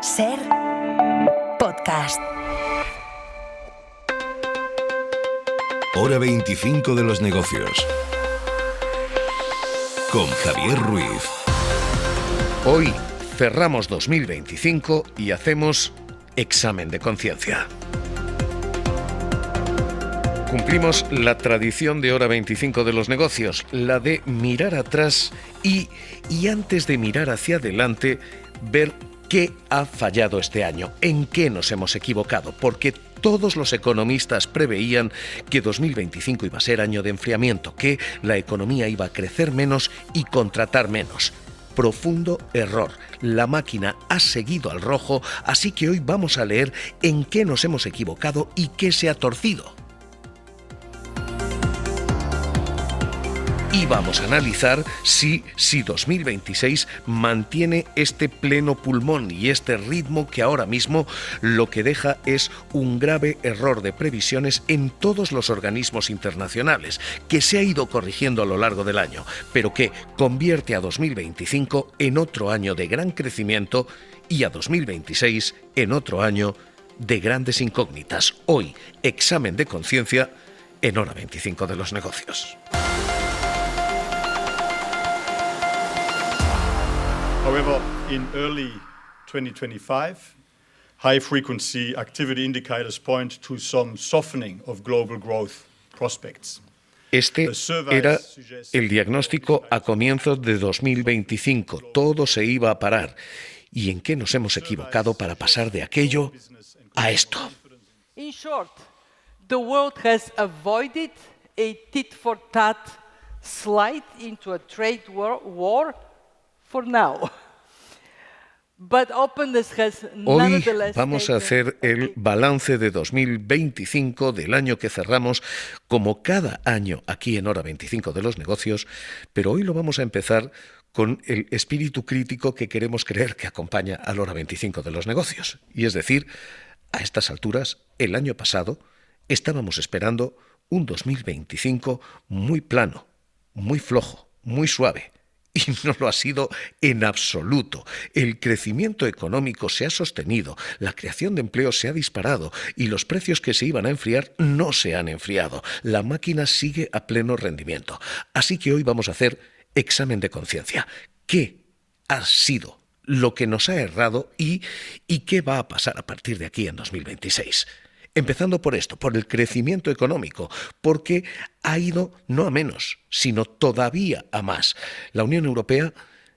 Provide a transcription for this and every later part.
Ser podcast. Hora 25 de los negocios. Con Javier Ruiz. Hoy cerramos 2025 y hacemos examen de conciencia. Cumplimos la tradición de Hora 25 de los negocios, la de mirar atrás y antes de mirar hacia adelante, ver qué ha fallado este año, en qué nos hemos equivocado, porque todos los economistas preveían que 2025 iba a ser año de enfriamiento, que la economía iba a crecer menos y contratar menos. Profundo error. La máquina ha seguido al rojo, así que hoy vamos a leer en qué nos hemos equivocado y qué se ha torcido. Y vamos a analizar si 2026 mantiene este pleno pulmón y este ritmo que ahora mismo lo que deja es un grave error de previsiones en todos los organismos internacionales, que se ha ido corrigiendo a lo largo del año, pero que convierte a 2025 en otro año de gran crecimiento y a 2026 en otro año de grandes incógnitas. Hoy, examen de conciencia en Hora 25 de los negocios. However, in early 2025, high-frequency activity indicators point to some softening of global growth prospects. Este era el diagnóstico a comienzos de 2025. Todo se iba a parar. ¿Y en qué nos hemos equivocado para pasar de aquello a esto? In short, the world has avoided a tit-for-tat slide into a trade war for now. But openness has Hoy nonetheless vamos a hacer el balance de 2025 del año que cerramos, como cada año aquí en Hora 25 de los negocios, pero hoy lo vamos a empezar con el espíritu crítico que queremos creer que acompaña a la Hora 25 de los negocios. Y es decir, a estas alturas, el año pasado, estábamos esperando un 2025 muy plano, muy flojo, muy suave. Y no lo ha sido en absoluto. El crecimiento económico se ha sostenido, la creación de empleo se ha disparado y los precios que se iban a enfriar no se han enfriado. La máquina sigue a pleno rendimiento. Así que hoy vamos a hacer examen de conciencia. ¿Qué ha sido lo que nos ha errado y qué va a pasar a partir de aquí en 2026? Empezando por esto, por el crecimiento económico, porque ha ido no a menos, sino todavía a más. La Unión Europea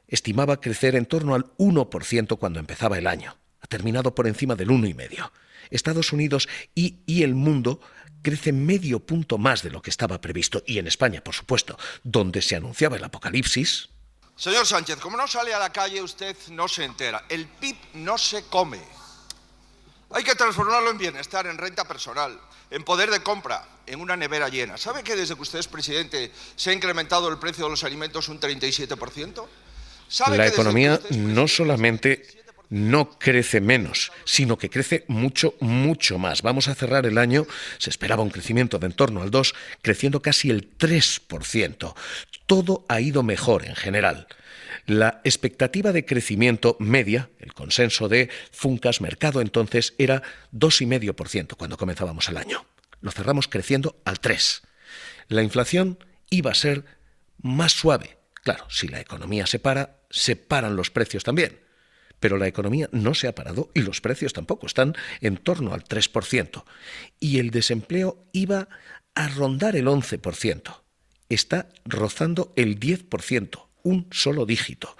estimaba crecer en torno al 1% cuando empezaba el año. Ha terminado por encima del 1,5%. Estados Unidos y el mundo crecen medio punto más de lo que estaba previsto. Y en España, por supuesto, donde se anunciaba el apocalipsis. Señor Sánchez, como no sale a la calle, usted no se entera. El PIB no se come. Hay que transformarlo en bienestar, en renta personal, en poder de compra, en una nevera llena. ¿Sabe que desde que usted es presidente se ha incrementado el precio de los alimentos un 37%? La economía no solamente no crece menos, sino que crece mucho, mucho más. Vamos a cerrar el año, se esperaba un crecimiento de en torno al 2%, creciendo casi el 3%. Todo ha ido mejor en general. La expectativa de crecimiento media, el consenso de Funcas Mercado entonces, era 2,5% cuando comenzábamos el año. Lo cerramos creciendo al 3%. La inflación iba a ser más suave. Claro, si la economía se para, se paran los precios también. Pero la economía no se ha parado y los precios tampoco, están en torno al 3%. Y el desempleo iba a rondar el 11%. Está rozando el 10%. Un solo dígito.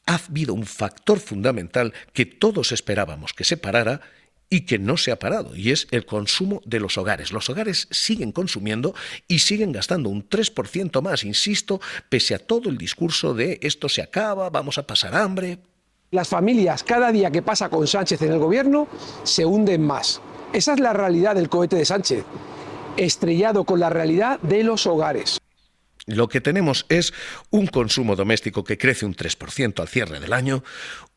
Ha habido un factor fundamental que todos esperábamos que se parara y que no se ha parado, y es el consumo de los hogares. Los hogares siguen consumiendo y siguen gastando un 3% más, insisto, pese a todo el discurso de esto se acaba, vamos a pasar hambre. Las familias, cada día que pasa con Sánchez en el gobierno, se hunden más. Esa es la realidad del cohete de Sánchez, estrellado con la realidad de los hogares. Lo que tenemos es un consumo doméstico que crece un 3% al cierre del año,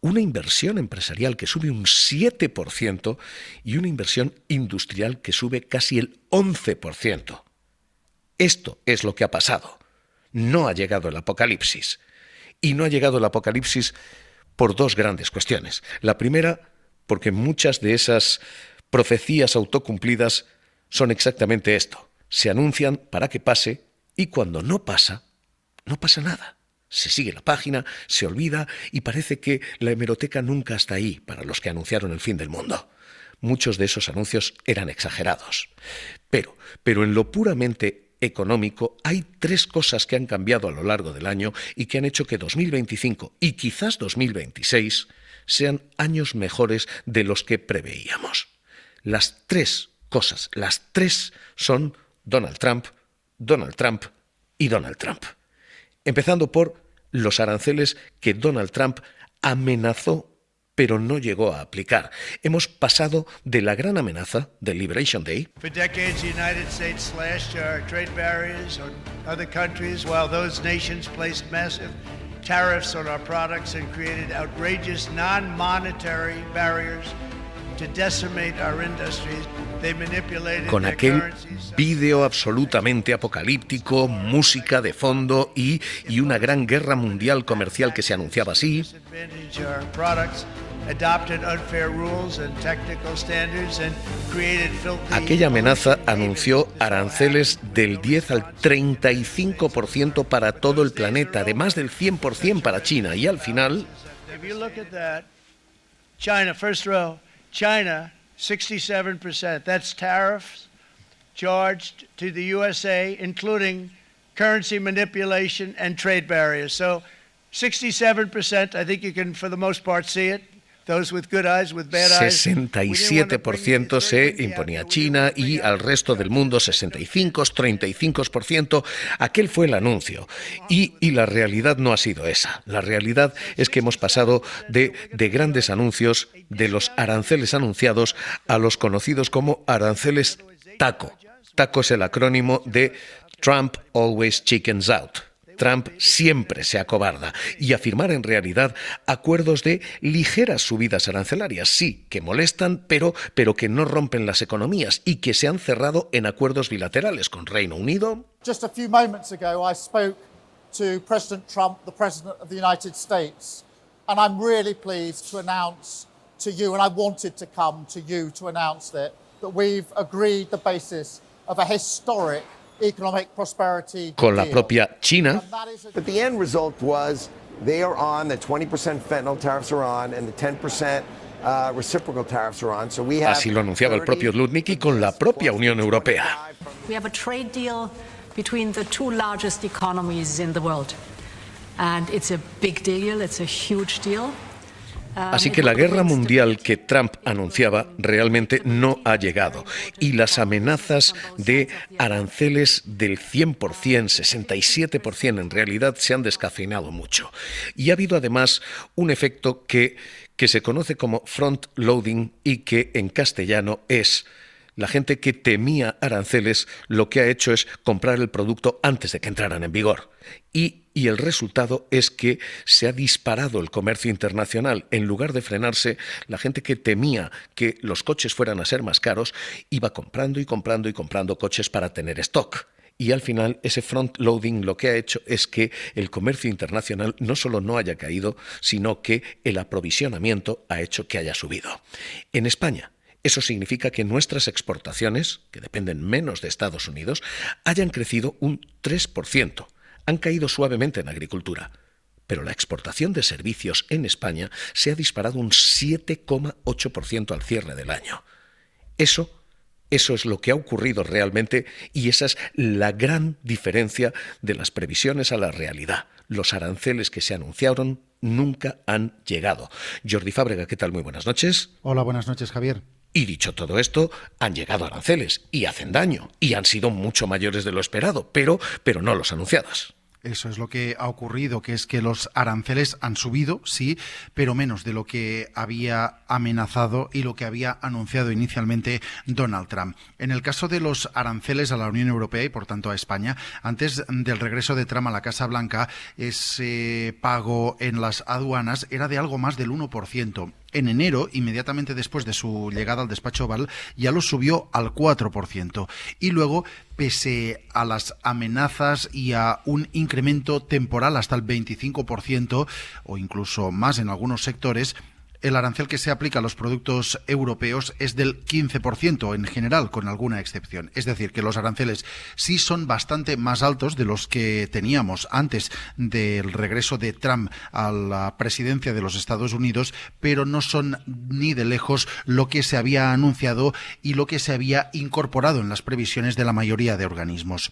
una inversión empresarial que sube un 7% y una inversión industrial que sube casi el 11%. Esto es lo que ha pasado. No ha llegado el apocalipsis. Y no ha llegado el apocalipsis por dos grandes cuestiones. La primera, porque muchas de esas profecías autocumplidas son exactamente esto. Se anuncian para que pase y cuando no pasa, no pasa nada. Se sigue la página, se olvida y parece que la hemeroteca nunca está ahí para los que anunciaron el fin del mundo. Muchos de esos anuncios eran exagerados. Pero en lo puramente económico hay tres cosas que han cambiado a lo largo del año y que han hecho que 2025 y quizás 2026 sean años mejores de los que preveíamos. Las tres cosas, las tres son Donald Trump, Donald Trump y Donald Trump. Empezando por los aranceles que Donald Trump amenazó pero no llegó a aplicar. Hemos pasado de la gran amenaza del Liberation Day. For decades, the United States slashed our trade barriers on other countries, while those nations placed massive tariffs on our products and created outrageous non-monetary barriers to decimate our industries. They manipulated Con their aquel currencies. vídeo absolutamente apocalíptico, música de fondo y una gran guerra mundial comercial que se anunciaba así. Disadvantage our products, adopted unfair rules and technical standards and created filthy. Aquella amenaza anunció aranceles del 10 al 35% para todo el planeta, de más del 100% para China, y al final If you look at that, China, first row, China, 67%. That's tariffs charged to the USA, including currency manipulation and trade barriers. So 67%, I think you can, for the most part, see it. Those with good eyes, with bad eyes. 67% se imponía a China y al resto del mundo 65, 35%. Aquel fue el anuncio. Y la realidad no ha sido esa. La realidad es que hemos pasado de grandes anuncios, de los aranceles anunciados, a los conocidos como aranceles TACO. TACO es el acrónimo de Trump Always Chickens Out. Trump siempre se acobarda y a firmar en realidad acuerdos de ligeras subidas arancelarias, sí, que molestan, pero que no rompen las economías y que se han cerrado en acuerdos bilaterales con Reino Unido. Just a few moments ago, I spoke to President Trump, the President of the United States, and I'm really pleased to announce to you, and I wanted to come to you to announce that we've agreed the basis of a historic economic prosperity con la deal. propia China. But the end result was they are on, the 20% fentanyl tariffs are on, and the 10% reciprocal tariffs are on. So we have Así lo anunciaba el propio Lutnick con la propia Unión Europea. We have a trade deal between the two largest economies in the world. And it's a big deal, it's a huge deal. Así que la guerra mundial que Trump anunciaba realmente no ha llegado y las amenazas de aranceles del 100%, 67% en realidad se han descafeinado mucho. Y ha habido además un efecto que se conoce como front loading y que en castellano es la gente que temía aranceles lo que ha hecho es comprar el producto antes de que entraran en vigor. Y el resultado es que se ha disparado el comercio internacional. En lugar de frenarse, la gente que temía que los coches fueran a ser más caros iba comprando y comprando y comprando coches para tener stock. Y al final ese front loading lo que ha hecho es que el comercio internacional no solo no haya caído, sino que el aprovisionamiento ha hecho que haya subido. En España, eso significa que nuestras exportaciones, que dependen menos de Estados Unidos, hayan crecido un 3%. Han caído suavemente en agricultura, pero la exportación de servicios en España se ha disparado un 7,8% al cierre del año. Eso es lo que ha ocurrido realmente y esa es la gran diferencia de las previsiones a la realidad. Los aranceles que se anunciaron nunca han llegado. Jordi Fábrega, ¿qué tal? Muy buenas noches. Hola, buenas noches, Javier. Y dicho todo esto, han llegado aranceles y hacen daño y han sido mucho mayores de lo esperado, pero no los anunciados. Eso es lo que ha ocurrido, que es que los aranceles han subido, sí, pero menos de lo que había amenazado y lo que había anunciado inicialmente Donald Trump. En el caso de los aranceles a la Unión Europea y, por tanto, a España, antes del regreso de Trump a la Casa Blanca, ese pago en las aduanas era de algo más del 1%. En enero, inmediatamente después de su llegada al despacho Oval, ya lo subió al 4%. Y luego pese a las amenazas y a un incremento temporal hasta el 25% o incluso más en algunos sectores, el arancel que se aplica a los productos europeos es del 15% en general, con alguna excepción. Es decir, que los aranceles sí son bastante más altos de los que teníamos antes del regreso de Trump a la presidencia de los Estados Unidos, pero no son ni de lejos lo que se había anunciado y lo que se había incorporado en las previsiones de la mayoría de organismos.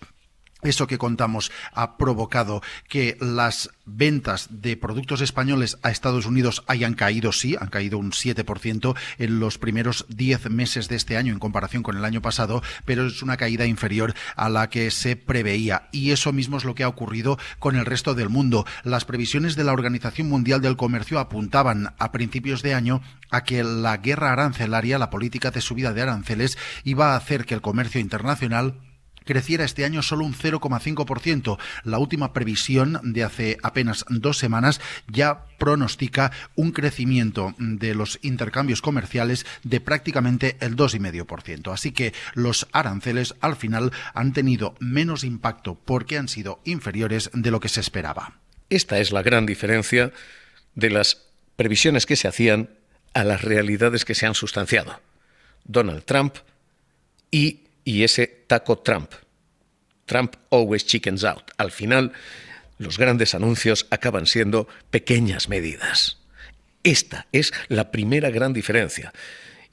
Eso que contamos ha provocado que las ventas de productos españoles a Estados Unidos hayan caído, sí, han caído un 7% en los primeros 10 meses de este año en comparación con el año pasado, pero es una caída inferior a la que se preveía. Y eso mismo es lo que ha ocurrido con el resto del mundo. Las previsiones de la Organización Mundial del Comercio apuntaban a principios de año a que la guerra arancelaria, la política de subida de aranceles, iba a hacer que el comercio internacional creciera este año solo un 0,5%. La última previsión de hace apenas 2 semanas ya pronostica un crecimiento de los intercambios comerciales de prácticamente el 2,5%. Así que los aranceles al final han tenido menos impacto porque han sido inferiores de lo que se esperaba. Esta es la gran diferencia de las previsiones que se hacían a las realidades que se han sustanciado. Donald Trump y ese taco Trump. Trump always chickens out. Al final, los grandes anuncios acaban siendo pequeñas medidas. Esta es la primera gran diferencia.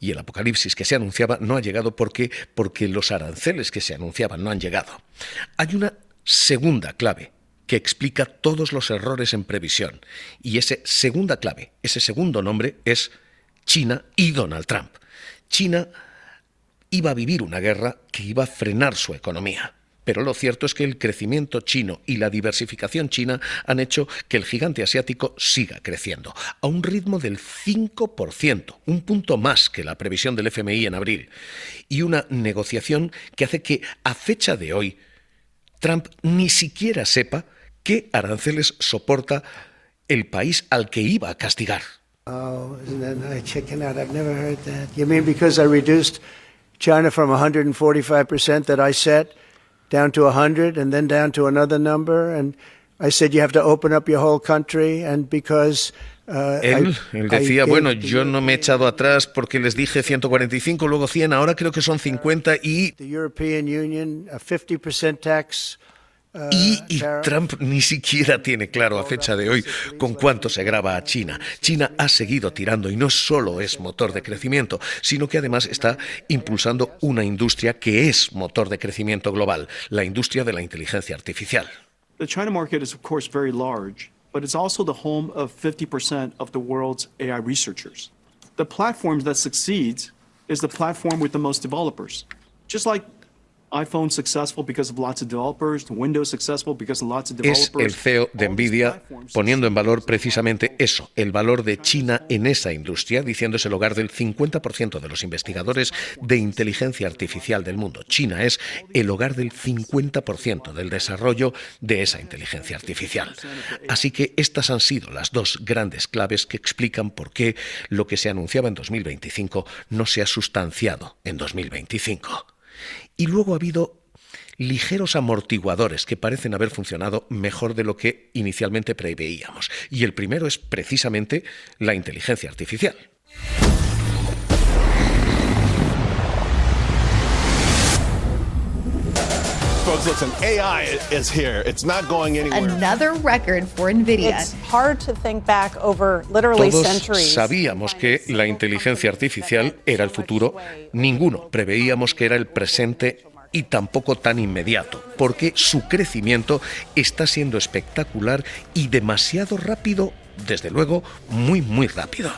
Y el apocalipsis que se anunciaba no ha llegado porque los aranceles que se anunciaban no han llegado. Hay una segunda clave que explica todos los errores en previsión. Y esa segunda clave, ese segundo nombre es China y Donald Trump. China iba a vivir una guerra que iba a frenar su economía. Pero lo cierto es que el crecimiento chino y la diversificación china han hecho que el gigante asiático siga creciendo a un ritmo del 5%, un punto más que la previsión del FMI en abril, y una negociación que hace que a fecha de hoy Trump ni siquiera sepa qué aranceles soporta el país al que iba a castigar. Oh, isn't that nice? Chicken out. I've never heard that. You mean because I reduced China from 145% that I set down to 100 and then down to another number, and I said you have to open up your whole country, and because Él decía, bueno, yo no me he echado atrás porque les dije 145, luego 100, ahora creo que son 50 y Trump ni siquiera tiene claro a fecha de hoy con cuánto se grava a China. China ha seguido tirando y no solo es motor de crecimiento, sino que además está impulsando una industria que es motor de crecimiento global, la industria de la inteligencia artificial. The China market is of course very large, but it's also the home of 50% of the world's AI researchers. The platform that succeeds is the platform with the most developers. Just like iPhone successful because of lots of developers, Windows successful because of lots of developers. Es el CEO de Nvidia poniendo en valor precisamente eso, el valor de China en esa industria, diciendo es el hogar del 50% de los investigadores de inteligencia artificial del mundo. China es el hogar del 50% del desarrollo de esa inteligencia artificial. Así que estas han sido las dos grandes claves que explican por qué lo que se anunciaba en 2025 no se ha sustanciado en 2025. Y luego ha habido ligeros amortiguadores que parecen haber funcionado mejor de lo que inicialmente preveíamos. Y el primero es precisamente la inteligencia artificial. Folks, listen, AI is here. It's not going anywhere. Another record for NVIDIA. It's hard to think back over literally Todos centuries. sabíamos que la inteligencia artificial era el futuro. Ninguno preveíamos que era el presente y tampoco tan inmediato, porque su crecimiento está siendo espectacular y demasiado rápido, desde luego, muy, muy rápido.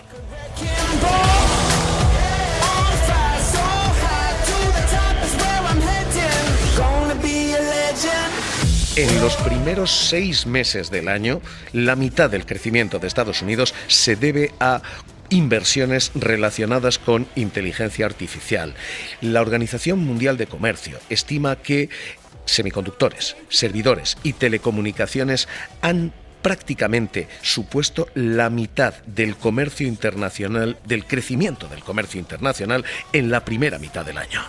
En los primeros 6 meses del año, la mitad del crecimiento de Estados Unidos se debe a inversiones relacionadas con inteligencia artificial. La Organización Mundial de Comercio estima que semiconductores, servidores y telecomunicaciones han prácticamente supuesto la mitad del comercio internacional, del crecimiento del comercio internacional en la primera mitad del año.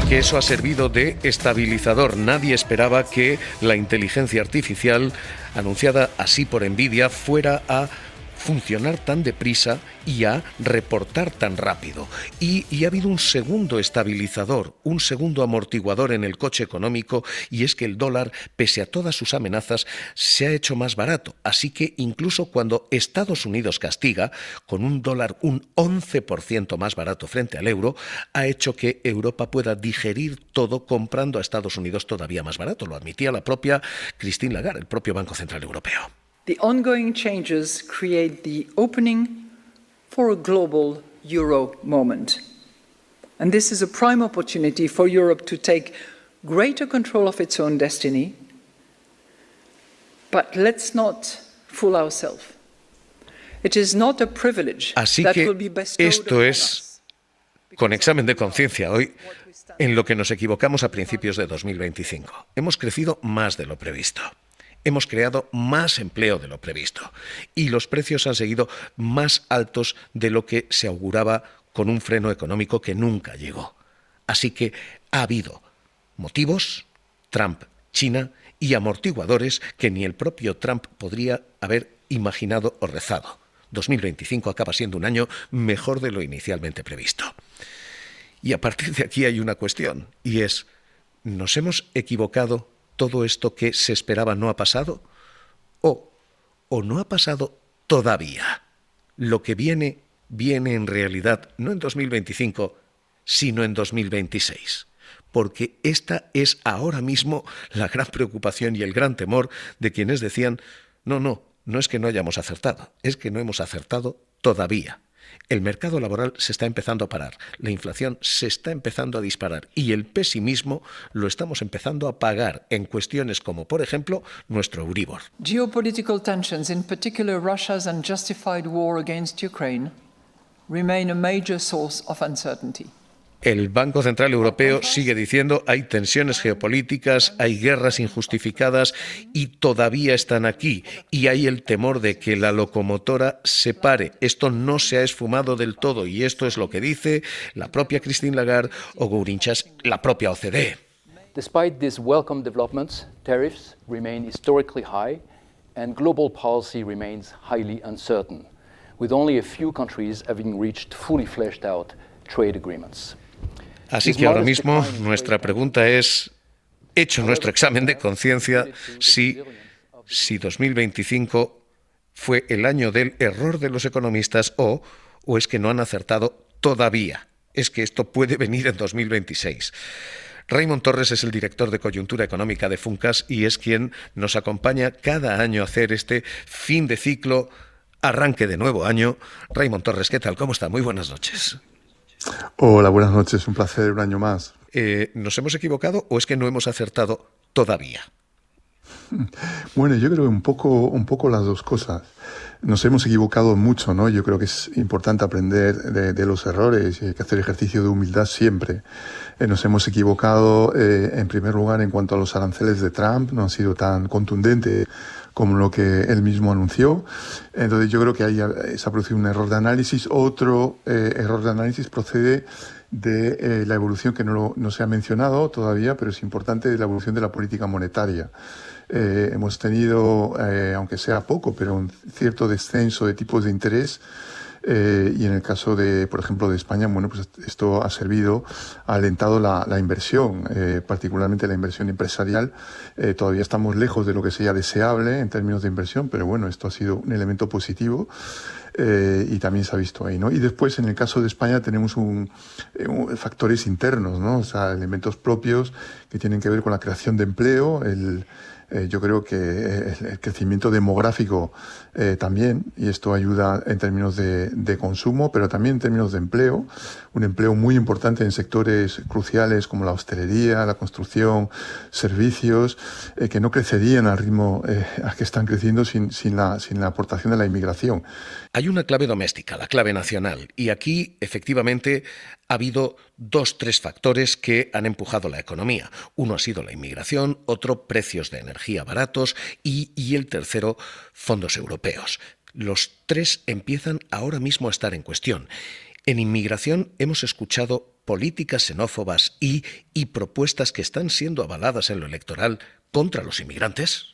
que eso ha servido de estabilizador. Nadie esperaba que la inteligencia artificial, anunciada así por Nvidia, fuera a funcionar tan deprisa y a reportar tan rápido. Y ha habido un segundo estabilizador, un segundo amortiguador en el coche económico, y es que el dólar, pese a todas sus amenazas, se ha hecho más barato. Así que incluso cuando Estados Unidos castiga, con un dólar un 11% más barato frente al euro, ha hecho que Europa pueda digerir todo comprando a Estados Unidos todavía más barato. Lo admitía la propia Christine Lagarde, el propio Banco Central Europeo. The ongoing changes create the opening for a global euro moment. And this is a prime opportunity for Europe to take greater control of its own destiny. But let's not fool ourselves. It is not a privilege that will be bestowed esto es, con examen de conciencia hoy, en lo que nos equivocamos a principios de 2025. Hemos crecido más de lo previsto. Hemos creado más empleo de lo previsto y los precios han seguido más altos de lo que se auguraba con un freno económico que nunca llegó. Así que ha habido motivos, Trump, China, y amortiguadores que ni el propio Trump podría haber imaginado o rezado. 2025 acaba siendo un año mejor de lo inicialmente previsto. Y a partir de aquí hay una cuestión, y es, ¿nos hemos equivocado? ¿Todo esto que se esperaba no ha pasado? ¿O no ha pasado todavía? Lo que viene en realidad no en 2025, sino en 2026. Porque esta es ahora mismo la gran preocupación y el gran temor de quienes decían, no es que no hayamos acertado, es que no hemos acertado todavía. El mercado laboral se está empezando a parar, la inflación se está empezando a disparar y el pesimismo lo estamos empezando a pagar en cuestiones como, por ejemplo, nuestro Euribor. Geopolitical tensions, in particular Russia's unjustified war against Ukraine, remain a major source of uncertainty. El Banco Central Europeo sigue diciendo hay tensiones geopolíticas, hay guerras injustificadas y todavía están aquí. Y hay el temor de que la locomotora se pare. Esto no se ha esfumado del todo y esto es lo que dice la propia Christine Lagarde o Gourinchas, la propia OCDE. Despite these welcome developments, tariffs remain historically high and global policy remains highly uncertain, with only a few countries having reached fully fleshed out trade agreements. Así que ahora mismo nuestra pregunta es, hecho nuestro examen de conciencia, si 2025 fue el año del error de los economistas o es que no han acertado todavía. Es que esto puede venir en 2026. Raymond Torres es el director de coyuntura económica de Funcas y es quien nos acompaña cada año a hacer este fin de ciclo, arranque de nuevo año. Raymond Torres, ¿qué tal? ¿Cómo está? Muy buenas noches. Hola, buenas noches. Un placer, un año más. ¿Nos hemos equivocado o es que no hemos acertado todavía? Bueno, yo creo que un poco las dos cosas. Nos hemos equivocado mucho, ¿no? Yo creo que es importante aprender de los errores y hay que hacer ejercicio de humildad siempre. Nos hemos equivocado, en primer lugar, en cuanto a los aranceles de Trump. No han sido tan contundentes como lo que él mismo anunció. Entonces yo creo que ahí se ha producido un error de análisis. Otro error de análisis procede de la evolución que no se ha mencionado todavía, pero es importante, de la evolución de la política monetaria. Hemos tenido, aunque sea poco, pero un cierto descenso de tipos de interés. Y en el caso de, por ejemplo, de España, bueno, pues esto ha alentado la inversión, particularmente la inversión empresarial. Todavía estamos lejos de lo que sería deseable en términos de inversión, pero bueno, esto ha sido un elemento positivo. Y también se ha visto ahí, ¿no? Y después, en el caso de España, tenemos factores internos, ¿no? O sea, elementos propios que tienen que ver con la creación de empleo, yo creo que el crecimiento demográfico también, y esto ayuda en términos de consumo, pero también en términos de empleo, un empleo muy importante en sectores cruciales como la hostelería, la construcción, servicios, que no crecerían al ritmo a que están creciendo sin la aportación de la inmigración. Hay una clave doméstica, la clave nacional, y aquí efectivamente ha habido 2-3 factores que han empujado la economía. Uno ha sido la inmigración, otro precios de energía baratos y el tercero fondos europeos. Los tres empiezan ahora mismo a estar en cuestión. En inmigración hemos escuchado políticas xenófobas y propuestas que están siendo avaladas en lo electoral contra los inmigrantes.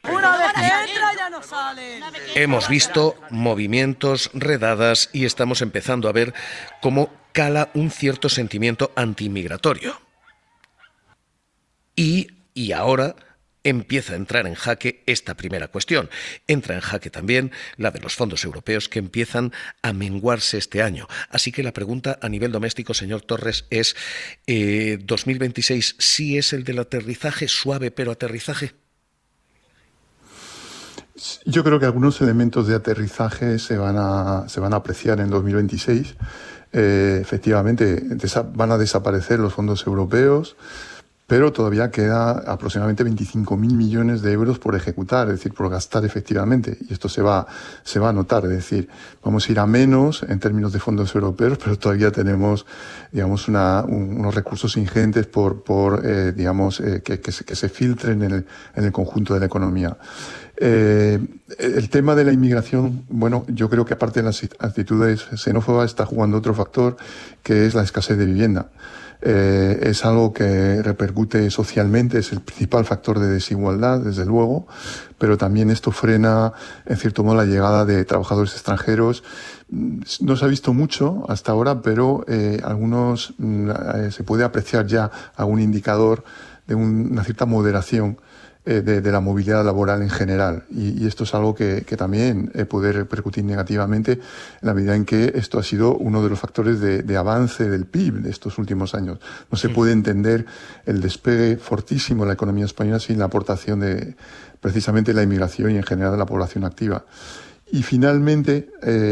Una vez que entra ya no sale. Hemos visto movimientos, redadas y estamos empezando a ver cómo cala un cierto sentimiento antiinmigratorio. Y ahora empieza a entrar en jaque esta primera cuestión. Entra en jaque también la de los fondos europeos que empiezan a menguarse este año. Así que la pregunta a nivel doméstico, señor Torres, es ¿2026 sí es el del aterrizaje, suave pero aterrizaje? Yo creo que algunos elementos de aterrizaje se van a apreciar en 2026. Efectivamente, van a desaparecer los fondos europeos, pero todavía queda aproximadamente 25.000 millones de euros por ejecutar, es decir, por gastar efectivamente. Y esto se va a notar, es decir, vamos a ir a menos en términos de fondos europeos, pero todavía tenemos, digamos, unos recursos ingentes que se filtren en el conjunto de la economía. El tema de la inmigración, bueno, yo creo que aparte de las actitudes xenófobas está jugando otro factor, que es la escasez de vivienda. Es algo que repercute socialmente, es el principal factor de desigualdad, desde luego, pero también esto frena, en cierto modo, la llegada de trabajadores extranjeros. No se ha visto mucho hasta ahora, pero se puede apreciar ya algún indicador de una cierta moderación de la movilidad laboral en general. Y esto es algo que también puede repercutir negativamente en la medida en que esto ha sido uno de los factores de avance del PIB de estos últimos años. No se puede entender el despegue fortísimo de la economía española sin la aportación de precisamente la inmigración y en general de la población activa. Y finalmente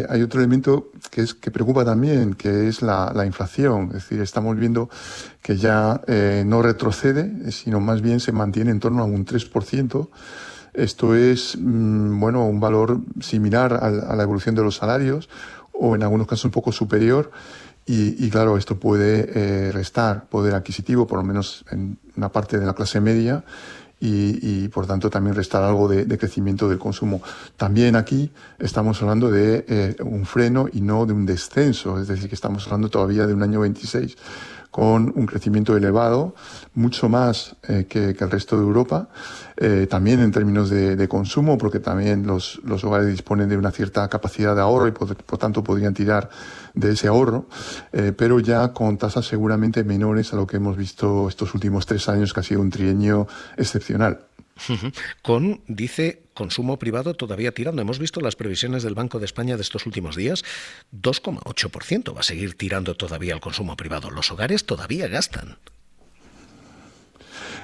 hay otro elemento que preocupa también, que es la inflación. Es decir, estamos viendo que ya no retrocede, sino más bien se mantiene en torno a un 3%. Esto es un valor similar a la evolución de los salarios, o en algunos casos un poco superior. Y claro, esto puede restar poder adquisitivo, por lo menos en una parte de la clase media, y por tanto también restar algo de crecimiento del consumo. También aquí estamos hablando de un freno y no de un descenso, es decir, que estamos hablando todavía de un año 26 con un crecimiento elevado, mucho más que el resto de Europa, también en términos de consumo, porque también los hogares disponen de una cierta capacidad de ahorro y por tanto podrían tirar de ese ahorro, pero ya con tasas seguramente menores a lo que hemos visto estos últimos 3 años, que ha sido un trienio excepcional. Con, dice, consumo privado todavía tirando. Hemos visto las previsiones del Banco de España de estos últimos días, 2,8% va a seguir tirando todavía el consumo privado. Los hogares todavía gastan.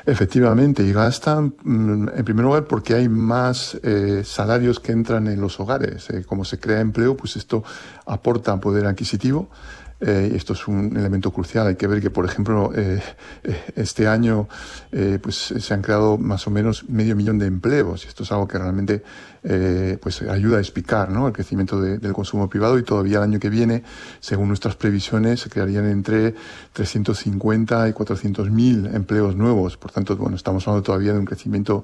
Efectivamente, y gastan en primer lugar porque hay más salarios que entran en los hogares. Como se crea empleo, pues esto aporta poder adquisitivo. Y esto es un elemento crucial. Hay que ver que, por ejemplo, este año pues se han creado más o menos 500.000 de empleos. Y esto es algo que realmente pues ayuda a explicar, ¿no?, el crecimiento del consumo privado. Y todavía el año que viene, según nuestras previsiones, se crearían entre 350 y 400.000 empleos nuevos. Por tanto, bueno, estamos hablando todavía de un crecimiento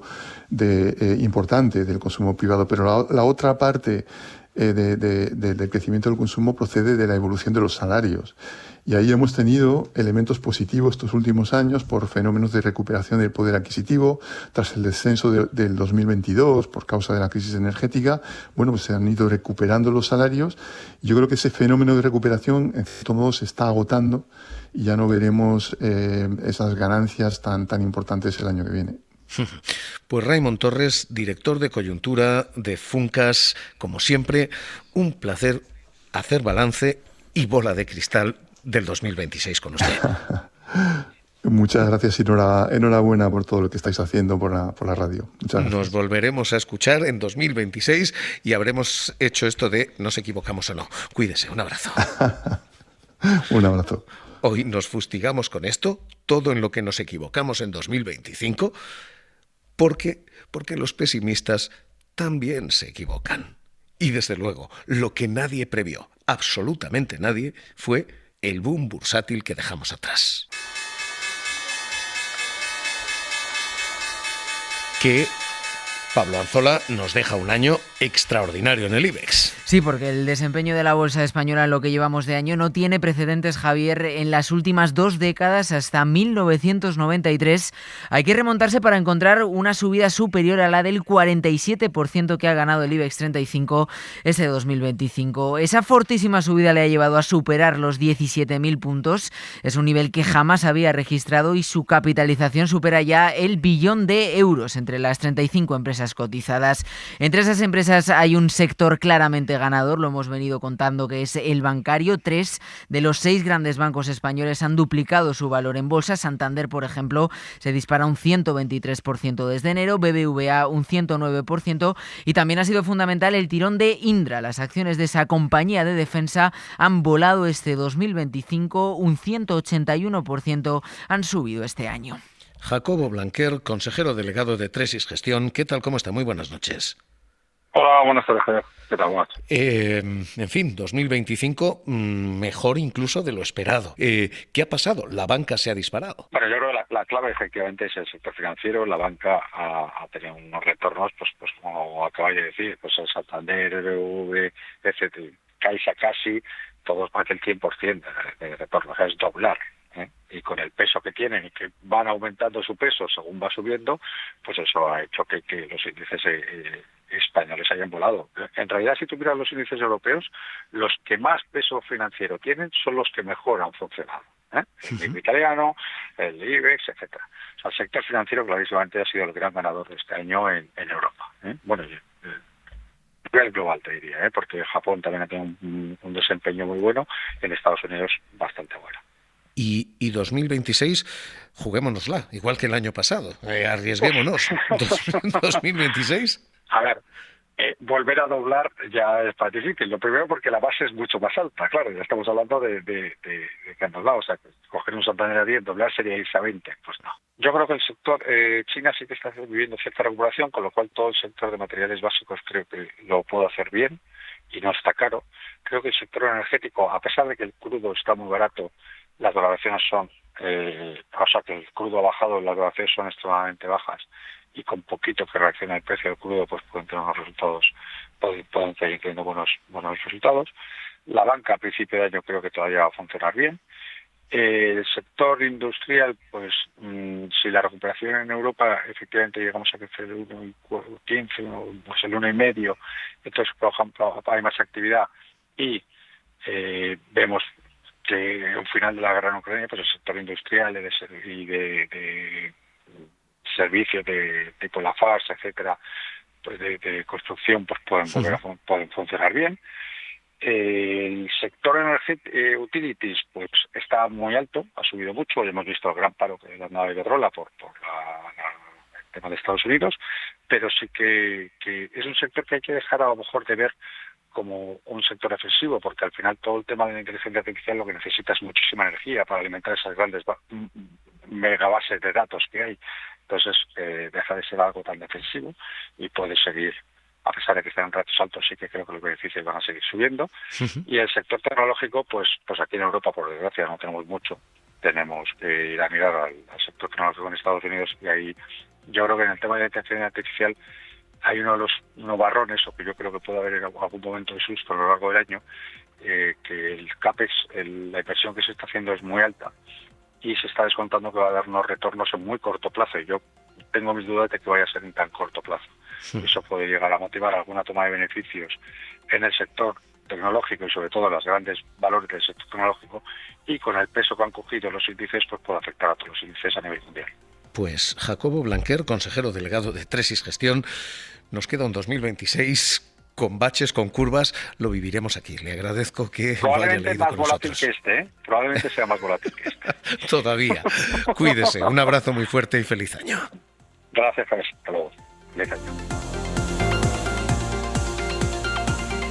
importante del consumo privado. Pero la otra parte del crecimiento del consumo procede de la evolución de los salarios. Y ahí hemos tenido elementos positivos estos últimos años por fenómenos de recuperación del poder adquisitivo. Tras el descenso del 2022 por causa de la crisis energética, bueno, pues se han ido recuperando los salarios. Yo creo que ese fenómeno de recuperación, en cierto modo, se está agotando y ya no veremos esas ganancias tan importantes el año que viene. Pues Raimon Torres, director de coyuntura de Funcas, como siempre, un placer hacer balance y bola de cristal del 2026 con usted. Muchas gracias y enhorabuena por todo lo que estáis haciendo por la radio. Muchas gracias. Nos volveremos a escuchar en 2026 y habremos hecho esto de nos equivocamos o no. Cuídese, un abrazo. Un abrazo. Hoy nos fustigamos con esto, todo en lo que nos equivocamos en 2025, porque los pesimistas también se equivocan. Y desde luego, lo que nadie previó, absolutamente nadie, fue el boom bursátil que dejamos atrás. Que Pablo Anzola nos deja un año extraordinario en el IBEX. Sí, porque el desempeño de la bolsa española en lo que llevamos de año no tiene precedentes, Javier, en las últimas 2 décadas, hasta 1993. Hay que remontarse para encontrar una subida superior a la del 47% que ha ganado el IBEX 35 este 2025. Esa fortísima subida le ha llevado a superar los 17.000 puntos. Es un nivel que jamás había registrado y su capitalización supera ya el billón de euros entre las 35 empresas cotizadas. Entre esas empresas hay un sector claramente ganador, lo hemos venido contando, que es el bancario. 3 de los 6 grandes bancos españoles han duplicado su valor en bolsa. Santander, por ejemplo, se dispara un 123% desde enero, BBVA un 109%, y también ha sido fundamental el tirón de Indra. Las acciones de esa compañía de defensa han volado este 2025, un 181% han subido este año. Jacobo Blanquer, consejero delegado de Tresis Gestión. ¿Qué tal? ¿Cómo está? Muy buenas noches. Hola, buenas tardes, Javier. ¿Qué tal? En fin, 2025 mejor incluso de lo esperado. ¿Qué ha pasado? La banca se ha disparado. Bueno, yo creo que la clave efectivamente es el sector financiero. La banca ha tenido unos retornos, pues como acabáis de decir, pues el Santander, BBV, etcétera, Caixa casi, todos más del 100% de retorno, o sea, es doblar. Y con el peso que tienen y que van aumentando su peso según va subiendo, pues eso ha hecho que los índices españoles hayan volado. En realidad, si tú miras los índices europeos, los que más peso financiero tienen son los que mejor han funcionado. El italiano, el IBEX, etcétera. O sea, el sector financiero clarísimamente ha sido el gran ganador de este año en Europa. Bueno, a nivel global te diría, porque Japón también ha tenido un desempeño muy bueno, en Estados Unidos bastante bueno. Y 2026, juguémonosla, igual que el año pasado. Arriesguémonos. 2026. A ver, volver a doblar ya es más difícil. Lo primero porque la base es mucho más alta. Claro, ya estamos hablando de que han doblado. O sea, coger un Santander a 10, doblar sería irse a 20. Pues no. Yo creo que el sector China sí que está viviendo cierta recuperación, con lo cual todo el sector de materiales básicos creo que lo puede hacer bien y no está caro. Creo que el sector energético, a pesar de que el crudo está muy barato, las valoraciones son, o sea que el crudo ha bajado, las valoraciones son extremadamente bajas y con poquito que reaccione el precio del crudo pues pueden tener unos resultados, pueden seguir teniendo buenos resultados. La banca a principio de año creo que todavía va a funcionar bien. El sector industrial, pues si la recuperación en Europa efectivamente llegamos a crecer el 1,15, pues el 1,5, entonces por ejemplo hay más actividad y vemos que un final de la guerra en Ucrania, pues el sector industrial y de servicios de tipo Lafarge, etcétera, pues de construcción, pues pueden funcionar bien. El sector utilities pues está muy alto, ha subido mucho. Hemos visto el gran paro que le han dado a Iberdrola por el tema de Estados Unidos, pero sí que es un sector que hay que dejar a lo mejor de ver como un sector defensivo, porque al final todo el tema de la inteligencia artificial lo que necesita es muchísima energía para alimentar esas grandes megabases de datos que hay. Entonces deja de ser algo tan defensivo y puede seguir, a pesar de que están en ratos altos, sí que creo que los beneficios van a seguir subiendo. Y el sector tecnológico, pues aquí en Europa, por desgracia, no tenemos mucho. Tenemos que ir a mirar al sector tecnológico en Estados Unidos, y ahí yo creo que en el tema de la inteligencia artificial hay uno de los nubarrones, o que yo creo que puede haber en algún momento de susto a lo largo del año, que el CAPEX, la inversión que se está haciendo es muy alta y se está descontando que va a dar unos retornos en muy corto plazo. Y yo tengo mis dudas de que vaya a ser en tan corto plazo. Eso puede llegar a motivar alguna toma de beneficios en el sector tecnológico y sobre todo en los grandes valores del sector tecnológico, y con el peso que han cogido los índices pues puede afectar a todos los índices a nivel mundial. Pues Jacobo Blanquer, consejero delegado de Tresis Gestión, nos queda un 2026 con baches, con curvas, lo viviremos aquí. Le agradezco que vaya leído con nosotros. Probablemente sea más volátil que este. Todavía. Cuídese. Un abrazo muy fuerte y feliz año. Gracias, Javier. Hasta luego. Feliz año.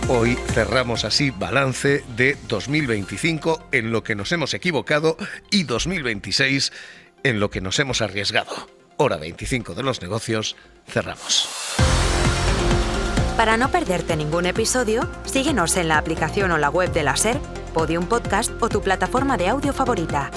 Hoy cerramos así balance de 2025 en lo que nos hemos equivocado y 2026 en lo que nos hemos arriesgado. Hora 25 de los negocios, cerramos. Para no perderte ningún episodio, síguenos en la aplicación o la web de la SER, Podium Podcast o tu plataforma de audio favorita.